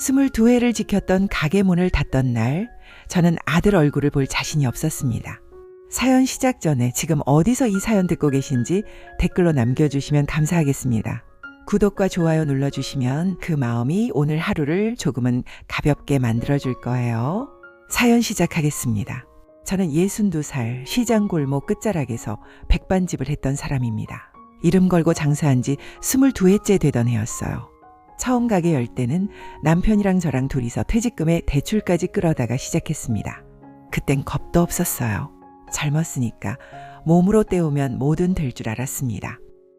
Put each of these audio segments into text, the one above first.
22회를 지켰던 가게 문을 닫던 날, 저는 아들 얼굴을 볼 자신이 없었습니다. 사연 시작 전에 지금 어디서 이 사연 듣고 계신지 댓글로 남겨주시면 감사하겠습니다. 구독과 좋아요 눌러주시면 그 마음이 오늘 하루를 조금은 가볍게 만들어줄 거예요. 사연 시작하겠습니다. 저는 62살 시장 골목 끝자락에서 백반집을 했던 사람입니다. 이름 걸고 장사한 지 22회째 되던 해였어요. 처음 가게 열 때는 남편이랑 저랑 둘이서 퇴직금에 대출까지 끌어다가 시작했습니다. 그땐 겁도 없었어요. 젊었으니까 몸으로 때우면 뭐든 될 줄 알았습니다.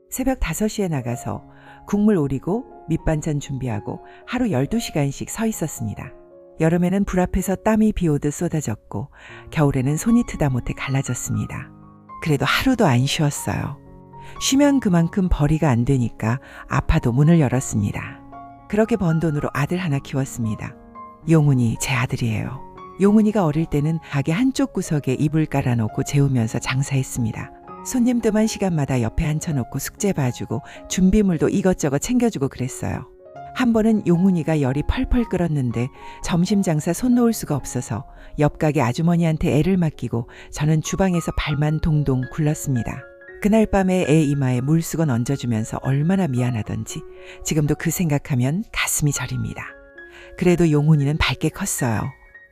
새벽 5시에 나가서 국물 오리고 밑반찬 준비하고 하루 12시간씩 서 있었습니다. 여름에는 불 앞에서 땀이 비오듯 쏟아졌고 겨울에는 손이 트다 못해 갈라졌습니다. 그래도 하루도 안 쉬었어요. 쉬면 그만큼 벌이가 안 되니까 아파도 문을 열었습니다. 그렇게 번 돈으로 아들 하나 키웠습니다. 용훈이 제 아들이에요. 용훈이가 어릴 때는 가게 한쪽 구석에 이불 깔아놓고 재우면서 장사했습니다. 손님 뜸한 시간마다 옆에 앉혀놓고 숙제 봐주고 준비물도 이것저것 챙겨주고 그랬어요. 한 번은 용훈이가 열이 펄펄 끓었는데 점심 장사 손 놓을 수가 없어서 옆 가게 아주머니한테 애를 맡기고 저는 주방에서 발만 동동 굴렀습니다. 그날 밤에 애 이마에 물수건 얹어주면서 얼마나 미안하던지 지금도 그 생각하면 가슴이 저립니다. 그래도 용훈이는 밝게 컸어요.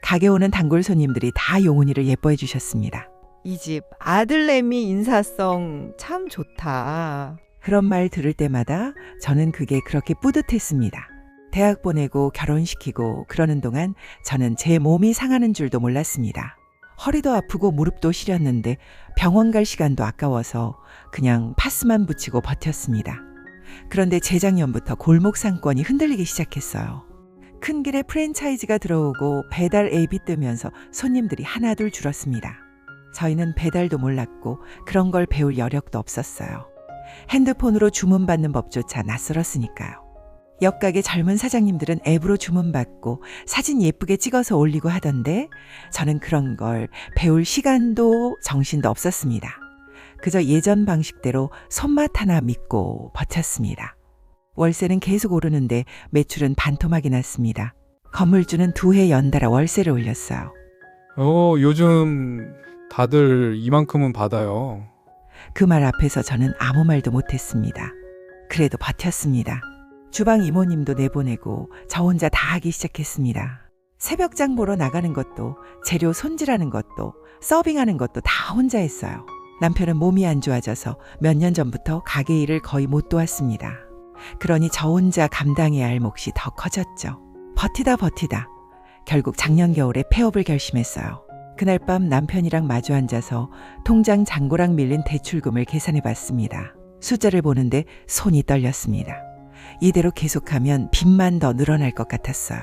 가게 오는 단골 손님들이 다 용훈이를 예뻐해 주셨습니다. 이 집 아들내미 인사성 참 좋다. 그런 말 들을 때마다 저는 그게 그렇게 뿌듯했습니다. 대학 보내고 결혼시키고 그러는 동안 저는 제 몸이 상하는 줄도 몰랐습니다. 허리도 아프고 무릎도 시렸는데 병원 갈 시간도 아까워서 그냥 파스만 붙이고 버텼습니다. 그런데 재작년부터 골목 상권이 흔들리기 시작했어요. 큰 길에 프랜차이즈가 들어오고 배달 앱이 뜨면서 손님들이 하나둘 줄었습니다. 저희는 배달도 몰랐고 그런 걸 배울 여력도 없었어요. 핸드폰으로 주문받는 법조차 낯설었으니까요. 옆가게 젊은 사장님들은 앱으로 주문받고 사진 예쁘게 찍어서 올리고 하던데 저는 그런 걸 배울 시간도 정신도 없었습니다. 그저 예전 방식대로 손맛 하나 믿고 버텼습니다. 월세는 계속 오르는데 매출은 반토막이 났습니다. 건물주는 2해 연달아 월세를 올렸어요. 요즘 다들 이만큼은 받아요. 그 말 앞에서 저는 아무 말도 못했습니다. 그래도 버텼습니다. 주방 이모님도 내보내고 저 혼자 다 하기 시작했습니다. 새벽장 보러 나가는 것도 재료 손질하는 것도 서빙하는 것도 다 혼자 했어요. 남편은 몸이 안 좋아져서 몇 년 전부터 가게 일을 거의 못 도왔습니다. 그러니 저 혼자 감당해야 할 몫이 더 커졌죠. 버티다 결국 작년 겨울에 폐업을 결심했어요. 그날 밤 남편이랑 마주 앉아서 통장 잔고랑 밀린 대출금을 계산해 봤습니다. 숫자를 보는데 손이 떨렸습니다. 이대로 계속하면 빚만 더 늘어날 것 같았어요.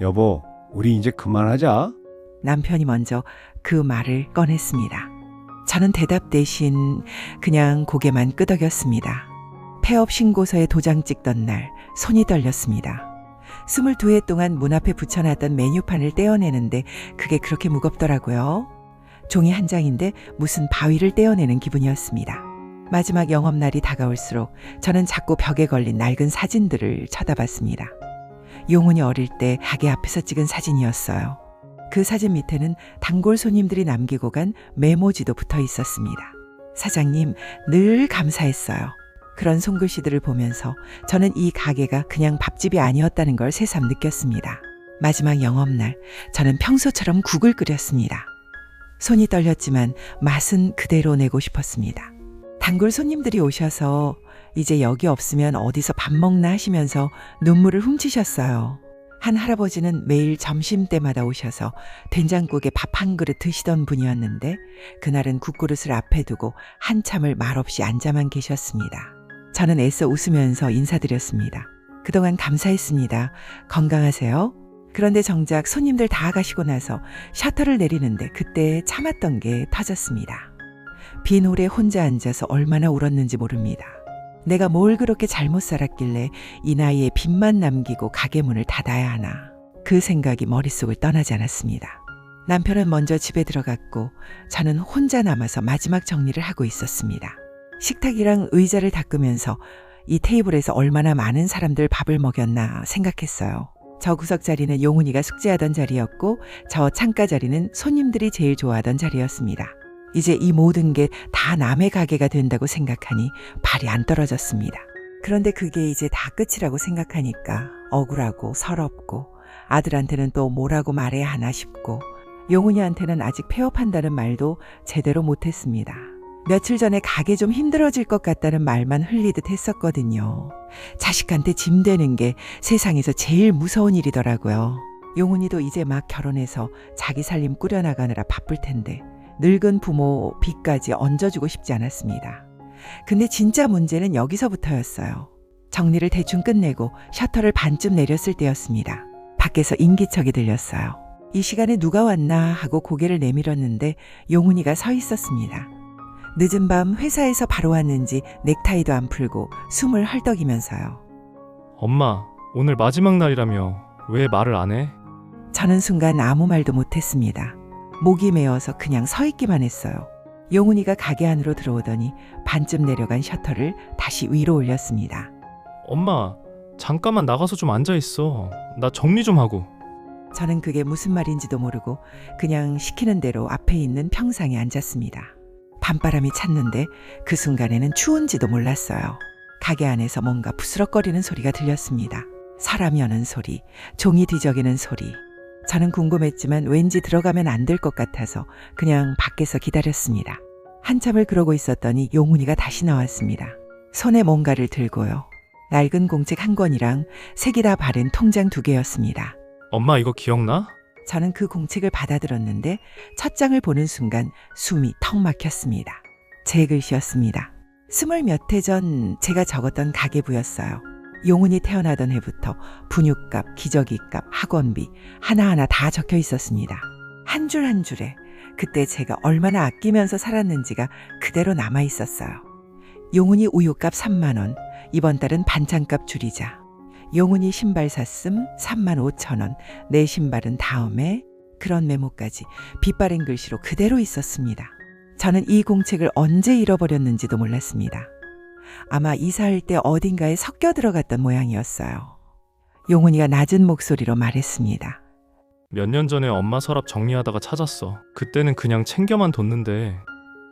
여보, 우리 이제 그만하자. 남편이 먼저 그 말을 꺼냈습니다. 저는 대답 대신 그냥 고개만 끄덕였습니다. 폐업 신고서에 도장 찍던 날 손이 떨렸습니다. 22회 동안 문 앞에 붙여놨던 메뉴판을 떼어내는데 그게 그렇게 무겁더라고요. 종이 한 장인데 무슨 바위를 떼어내는 기분이었습니다. 마지막 영업날이 다가올수록 저는 자꾸 벽에 걸린 낡은 사진들을 쳐다봤습니다. 용훈이 어릴 때 가게 앞에서 찍은 사진이었어요. 그 사진 밑에는 단골 손님들이 남기고 간 메모지도 붙어 있었습니다. 사장님, 늘 감사했어요. 그런 손글씨들을 보면서 저는 이 가게가 그냥 밥집이 아니었다는 걸 새삼 느꼈습니다. 마지막 영업날, 저는 평소처럼 국을 끓였습니다. 손이 떨렸지만 맛은 그대로 내고 싶었습니다. 단골 손님들이 오셔서 이제 여기 없으면 어디서 밥 먹나 하시면서 눈물을 훔치셨어요. 한 할아버지는 매일 점심때마다 오셔서 된장국에 밥 한 그릇 드시던 분이었는데 그날은 국그릇을 앞에 두고 한참을 말없이 앉아만 계셨습니다. 저는 애써 웃으면서 인사드렸습니다. 그동안 감사했습니다. 건강하세요? 그런데 정작 손님들 다 가시고 나서 셔터를 내리는데 그때 참았던 게 터졌습니다. 빈 홀에 혼자 앉아서 얼마나 울었는지 모릅니다. 내가 뭘 그렇게 잘못 살았길래 이 나이에 빚만 남기고 가게 문을 닫아야 하나. 그 생각이 머릿속을 떠나지 않았습니다. 남편은 먼저 집에 들어갔고 저는 혼자 남아서 마지막 정리를 하고 있었습니다. 식탁이랑 의자를 닦으면서 이 테이블에서 얼마나 많은 사람들 밥을 먹였나 생각했어요. 저 구석 자리는 용훈이가 숙제하던 자리였고 저 창가 자리는 손님들이 제일 좋아하던 자리였습니다. 이제 이 모든 게 다 남의 가게가 된다고 생각하니 발이 안 떨어졌습니다. 그런데 그게 이제 다 끝이라고 생각하니까 억울하고 서럽고 아들한테는 또 뭐라고 말해야 하나 싶고 용훈이한테는 아직 폐업한다는 말도 제대로 못했습니다. 며칠 전에 가게 좀 힘들어질 것 같다는 말만 흘리듯 했었거든요. 자식한테 짐 되는 게 세상에서 제일 무서운 일이더라고요. 용훈이도 이제 막 결혼해서 자기 살림 꾸려나가느라 바쁠 텐데 늙은 부모 빚까지 얹어주고 싶지 않았습니다. 근데 진짜 문제는 여기서부터였어요. 정리를 대충 끝내고 셔터를 반쯤 내렸을 때였습니다. 밖에서 인기척이 들렸어요. 이 시간에 누가 왔나 하고 고개를 내밀었는데 용훈이가 서 있었습니다. 늦은 밤 회사에서 바로 왔는지 넥타이도 안 풀고 숨을 헐떡이면서요. 엄마, 오늘 마지막 날이라며 왜 말을 안 해? 저는 순간 아무 말도 못했습니다. 목이 메어서 그냥 서 있기만 했어요. 용훈이가 가게 안으로 들어오더니 반쯤 내려간 셔터를 다시 위로 올렸습니다. 엄마, 잠깐만 나가서 좀 앉아있어. 나 정리 좀 하고. 저는 그게 무슨 말인지도 모르고 그냥 시키는 대로 앞에 있는 평상에 앉았습니다. 밤바람이 찼는데 그 순간에는 추운지도 몰랐어요. 가게 안에서 뭔가 부스럭거리는 소리가 들렸습니다. 사람이 여는 소리, 종이 뒤적이는 소리. 저는 궁금했지만 왠지 들어가면 안 될 것 같아서 그냥 밖에서 기다렸습니다. 한참을 그러고 있었더니 용훈이가 다시 나왔습니다. 손에 뭔가를 들고요. 낡은 공책 한 권이랑 색이 다 바른 통장 2개였습니다. 엄마 이거 기억나? 저는 그 공책을 받아들었는데 첫 장을 보는 순간 숨이 턱 막혔습니다. 제 글씨였습니다. 20 몇 해 전 제가 적었던 가계부였어요. 용훈이 태어나던 해부터 분유값, 기저귀값, 학원비 하나하나 다 적혀 있었습니다. 한 줄 한 줄에 그때 제가 얼마나 아끼면서 살았는지가 그대로 남아 있었어요. 용훈이 우유값 3만 원, 이번 달은 반찬값 줄이자. 용훈이 신발 샀음 3만 5천 원, 내 신발은 다음에. 그런 메모까지 빗바른 글씨로 그대로 있었습니다. 저는 이 공책을 언제 잃어버렸는지도 몰랐습니다. 아마 이사할 때 어딘가에 섞여 들어갔던 모양이었어요. 용훈이가 낮은 목소리로 말했습니다. 몇 년 전에 엄마 서랍 정리하다가 찾았어. 그때는 그냥 챙겨만 뒀는데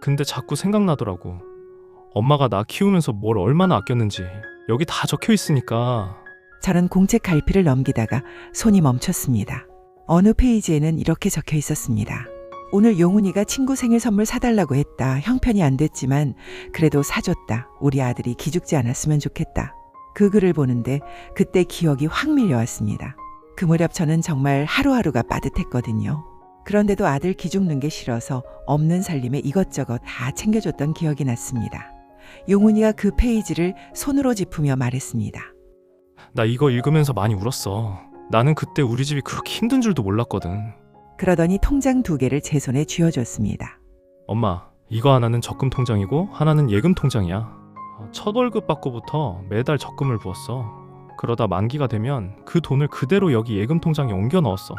근데 자꾸 생각나더라고. 엄마가 나 키우면서 뭘 얼마나 아꼈는지. 여기 다 적혀 있으니까. 저는 공책 갈피를 넘기다가 손이 멈췄습니다. 어느 페이지에는 이렇게 적혀 있었습니다. 오늘 용훈이가 친구 생일 선물 사달라고 했다. 형편이 안 됐지만 그래도 사줬다. 우리 아들이 기죽지 않았으면 좋겠다. 그 글을 보는데 그때 기억이 확 밀려왔습니다. 그 무렵 저는 정말 하루하루가 빠듯했거든요. 그런데도 아들 기죽는 게 싫어서 없는 살림에 이것저것 다 챙겨줬던 기억이 났습니다. 용훈이가 그 페이지를 손으로 짚으며 말했습니다. 나 이거 읽으면서 많이 울었어. 나는 그때 우리 집이 그렇게 힘든 줄도 몰랐거든. 그러더니 통장 2개를 제 손에 쥐어줬습니다. 엄마, 이거 하나는 적금 통장이고 하나는 예금 통장이야. 첫 월급 받고부터 매달 적금을 부었어. 그러다 만기가 되면 그 돈을 그대로 여기 예금 통장에 옮겨 넣었어.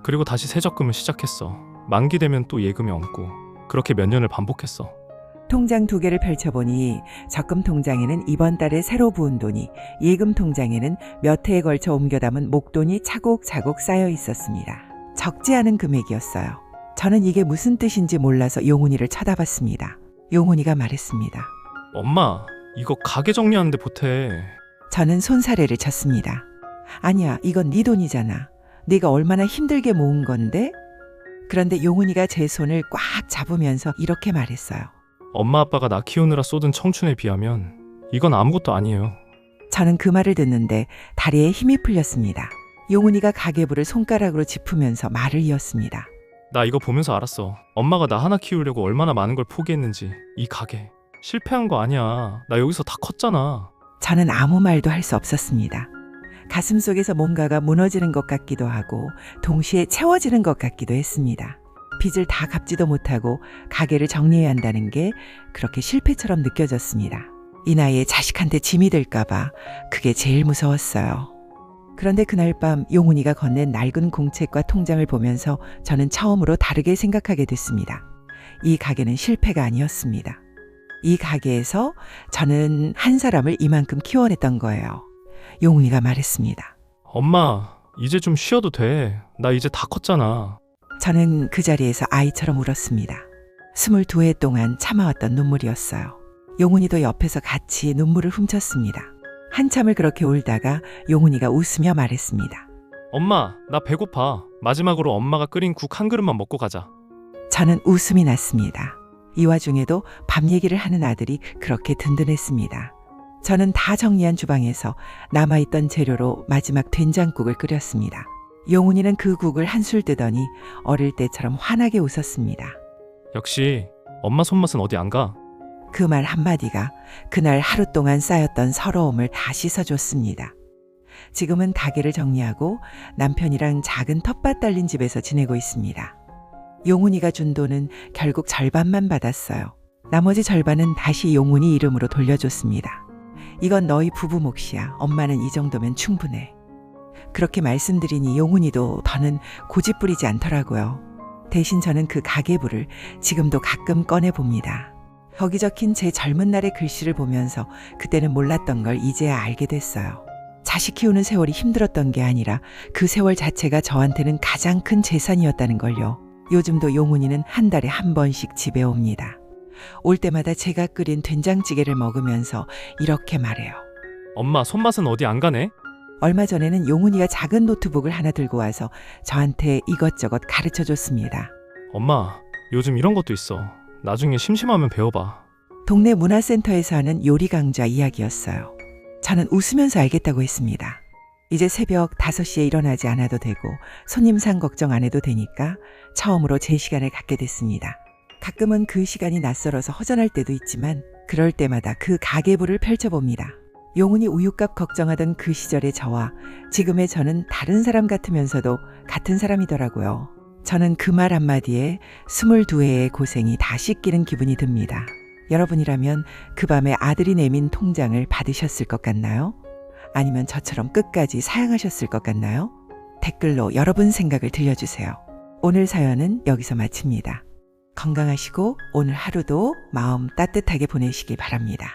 그리고 다시 새 적금을 시작했어. 만기 되면 또 예금에 얹고. 그렇게 몇 년을 반복했어. 통장 2개를 펼쳐보니 적금 통장에는 이번 달에 새로 부은 돈이, 예금 통장에는 몇 해에 걸쳐 옮겨 담은 목돈이 차곡차곡 쌓여 있었습니다. 적지 않은 금액이었어요. 저는 이게 무슨 뜻인지 몰라서 용훈이를 쳐다봤습니다. 용훈이가 말했습니다. 엄마, 이거 가게 정리하는데 보태. 저는 손사래를 쳤습니다. 아니야, 이건 네 돈이잖아. 네가 얼마나 힘들게 모은 건데? 그런데 용훈이가 제 손을 꽉 잡으면서 이렇게 말했어요. 엄마 아빠가 나 키우느라 쏟은 청춘에 비하면 이건 아무것도 아니에요. 저는 그 말을 듣는데 다리에 힘이 풀렸습니다. 용훈이가 가계부를 손가락으로 짚으면서 말을 이었습니다. 나 이거 보면서 알았어. 엄마가 나 하나 키우려고 얼마나 많은 걸 포기했는지. 이 가게 실패한 거 아니야. 나 여기서 다 컸잖아. 저는 아무 말도 할 수 없었습니다. 가슴속에서 뭔가가 무너지는 것 같기도 하고 동시에 채워지는 것 같기도 했습니다. 빚을 다 갚지도 못하고 가게를 정리해야 한다는 게 그렇게 실패처럼 느껴졌습니다. 이 나이에 자식한테 짐이 될까봐 그게 제일 무서웠어요. 그런데 그날 밤 용훈이가 건넨 낡은 공책과 통장을 보면서 저는 처음으로 다르게 생각하게 됐습니다. 이 가게는 실패가 아니었습니다. 이 가게에서 저는 한 사람을 이만큼 키워냈던 거예요. 용훈이가 말했습니다. 엄마, 이제 좀 쉬어도 돼. 나 이제 다 컸잖아. 저는 그 자리에서 아이처럼 울었습니다. 22해 동안 참아왔던 눈물이었어요. 용훈이도 옆에서 같이 눈물을 훔쳤습니다. 한참을 그렇게 울다가 용훈이가 웃으며 말했습니다. 엄마, 나 배고파. 마지막으로 엄마가 끓인 국 한 그릇만 먹고 가자. 저는 웃음이 났습니다. 이 와중에도 밥 얘기를 하는 아들이 그렇게 든든했습니다. 저는 다 정리한 주방에서 남아있던 재료로 마지막 된장국을 끓였습니다. 용훈이는 그 국을 한술 뜨더니 어릴 때처럼 환하게 웃었습니다. 역시 엄마 손맛은 어디 안 가. 그 말 한마디가 그날 하루 동안 쌓였던 서러움을 다 씻어줬습니다. 지금은 가게를 정리하고 남편이랑 작은 텃밭 달린 집에서 지내고 있습니다. 용훈이가 준 돈은 결국 절반만 받았어요. 나머지 절반은 다시 용훈이 이름으로 돌려줬습니다. 이건 너희 부부 몫이야. 엄마는 이 정도면 충분해. 그렇게 말씀드리니 용훈이도 더는 고집 부리지 않더라고요. 대신 저는 그 가계부를 지금도 가끔 꺼내봅니다. 거기 적힌 제 젊은 날의 글씨를 보면서 그때는 몰랐던 걸 이제야 알게 됐어요. 자식 키우는 세월이 힘들었던 게 아니라 그 세월 자체가 저한테는 가장 큰 재산이었다는 걸요. 요즘도 용훈이는 한 달에 한 번씩 집에 옵니다. 올 때마다 제가 끓인 된장찌개를 먹으면서 이렇게 말해요. 엄마 손맛은 어디 안 가네? 얼마 전에는 용훈이가 작은 노트북을 하나 들고 와서 저한테 이것저것 가르쳐 줬습니다. 엄마, 요즘 이런 것도 있어. 나중에 심심하면 배워봐. 동네 문화센터에서 하는 요리 강좌 이야기였어요. 저는 웃으면서 알겠다고 했습니다. 이제 새벽 5시에 일어나지 않아도 되고 손님상 걱정 안 해도 되니까 처음으로 제 시간을 갖게 됐습니다. 가끔은 그 시간이 낯설어서 허전할 때도 있지만 그럴 때마다 그 가계부를 펼쳐봅니다. 용훈이 우유값 걱정하던 그 시절의 저와 지금의 저는 다른 사람 같으면서도 같은 사람이더라고요. 저는 그 말 한마디에 22회의 고생이 다 씻기는 기분이 듭니다. 여러분이라면 그 밤에 아들이 내민 통장을 받으셨을 것 같나요? 아니면 저처럼 끝까지 사양하셨을 것 같나요? 댓글로 여러분 생각을 들려주세요. 오늘 사연은 여기서 마칩니다. 건강하시고 오늘 하루도 마음 따뜻하게 보내시기 바랍니다.